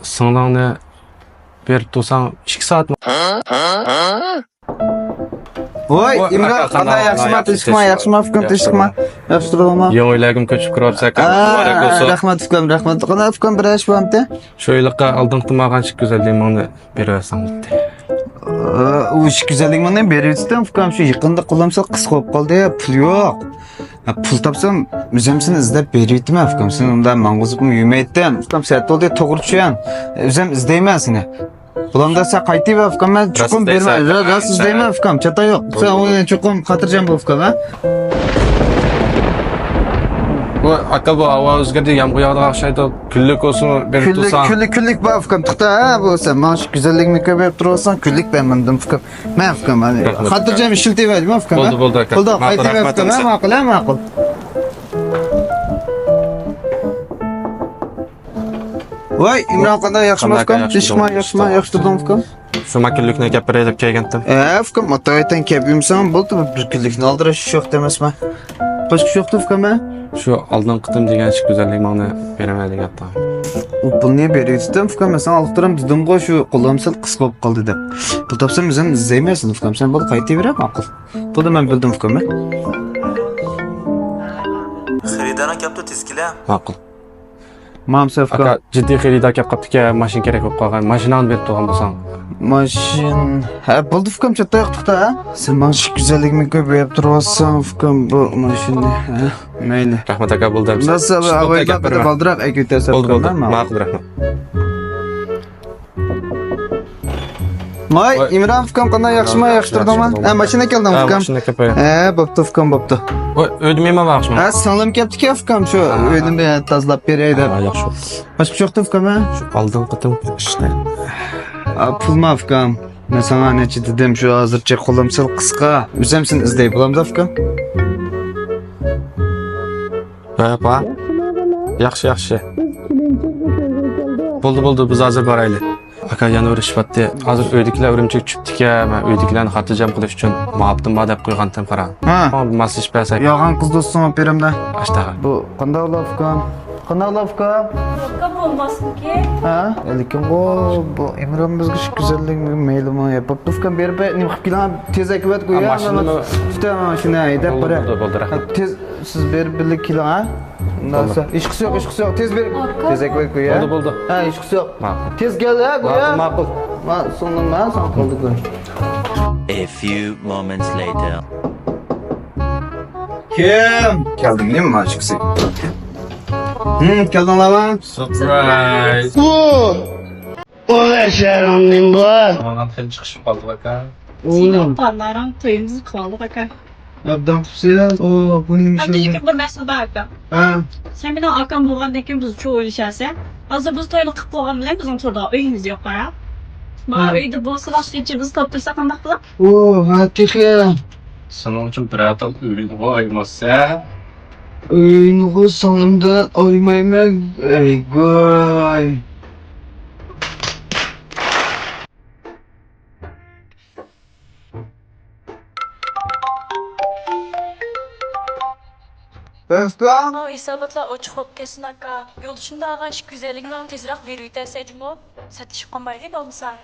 singlimni berib tursang 2 soatmi? Voy, Imron, qanday yaxshimi, yaxshimi, fikrim tinchlikmi? Yaxshi turdingmi? Yo'q, o'ylagim ko'chib kiryapti aka. Rahmat fikrim, rahmat. Qanday fikrim bir ish bo'lamdi? Shu yilqa oldingi maqancha go'zalligimni berasan dedi. U ish go'zalligimni berayotdim, fikrim shu yaqinda qo'limsa qis qo'yib qoldi, pul yo'q. Pul topsam, o'zimni izlab berayotdim, fikrim. Sen undan mang'uzibmi yemaydim. Fikrim sayt oldi, to'g'ri tushan. O'zim izlayman seni. Bulamda sen qaytib fikrim, men chuqum berma. Rost izlayman fikrim, chata yo'q. Sen o'yini chuqum xotirjam bo'l fikrim, ha? Bu aka bu havo o'zgardi, yomg'ir yog'di o'xshaydi. Kunlik olsun berib tursan. Kunlik bor fikrim. To'xta, ha, bo'lsa, mana shu go'zallikni ko'payib tursan, kunlik bermandim fikrim. Men fikrim, xotirjam ishiltayverdim fikrim. Bo'ldi aka. Bo'ldi, qaytib fikrim, ma'qul, ma'qul. Voy, Imron qanday yaxshimi fikrim? Yaxshi turdim fikrim. Shu makinlikni gapiray deb kelgandim. Fikrim, motoydan kelib yumsam bo'ldi, bir kunlikni oldirish yo'q demasmi? Boshqa yo'q fikrim, ha? Shu oldin qitim degan ish go'zalligimni beraman degandim. U pulni berayotdim fikrim, sen olib turam dedim-ku, shu qo'lim sal qis bo'lib qoldi deb. Pul topsam o'zim izlaymaysan fikrim, sen bo'ldi qaytaverib ma'qul. Buni men bildim fikrim. Xaridordan kelibdi tezkila. Ma'qul. Mamsa fikrim. Aka jiddiy xaridor kelib qopti-ki, mashina kerak bo'lib qolgan. Mashinani berib turgan bo'lsang. Ha, bo'ldi fikrim, chatda yo'qda, ha? Sen mana shu go'zallikni ko'payib turibsan fikrim, bu mashina, ha? Mayli. Rahmat aka, bo'ldi. Nasa avvalga baldiroq aytib bo'ldi. Ma'qul, rahmat. Voy, Imron fikrim qanday yaxshimi, yaxshi turdingmi? Ha, mashina keldim fikrim. Mashina kelib. Bo'pti fikrim, bo'pti. Voy, o'ydimman baxshimi? Ha, singlim kelibdi-ku fikrim, shu o'yimni tozalab beray deb. Yaxshi. Boshqa yo'qda fikrim, ha? Shu oldin qitim ishda. Pulma fikrim. Men sana necha dedim, shu hozircha qo'lim sal qisqa. O'zim seni izlay bo'lamda fikrim. Ha. Yaxshi. Bo'ldi, biz hozir boraylik. Aka yana urishibdi. Hozir uydagilar urimchik tushibdi-ki, men uydagilarni xotirjam qilish uchun ma'quldim deb qo'ygandim qara. Ha. Masaj bersak. Yolg'on qiz do'stim olib beramda. Ashtaga. Bu qanday olib fikrim? Qanday olib fikrim? Qanday bo'lmasin-ki? Ha, lekin bu Imron bizga shu go'zallikni maylimi yapibdi fikrim berib, nima qilib kelan tez akbat qo'ya. Mashina haydab bora. Bo'ldi, rahmat. Tez siz berib birlik kelan, ha? Nasa, ish yo'q, tez berib. Tez akbat qo'ya. Bo'ldi. Ha, ish yo'q. Tez kel, ha, qo'ya. Ma'qul. So'ndan son qoldi qo'y. A few moments later. Kim? Keldingmi mashqsi? Keldinglarmi? Surprise. Ola sharonning bor. Onam film chiqishib qoldi aka. Senin panlarım toyumuzu kaldı bakar. Abdan xususiyan, buning Hem de yıkıp bir mesele bakar. Ha, Sen bir de akşam bulgan ki biz çoğu ilişerse. Hazır biz toyunu kıp bulgan bile bizim turda öyümüz yok para. Bana öyde bu sıraç geçirimizi taptırsak andak bulan. ha, texi. Senin için bir atal ürün olmasa. Uyni sonimdan olmayman. Ey goy. Dostum. O isabatla o çıkıp kesin akka. Yol dışında ağaç güzelliğinden tezrak veriyor deseydim o. Satışıp kalmayı da olmasa.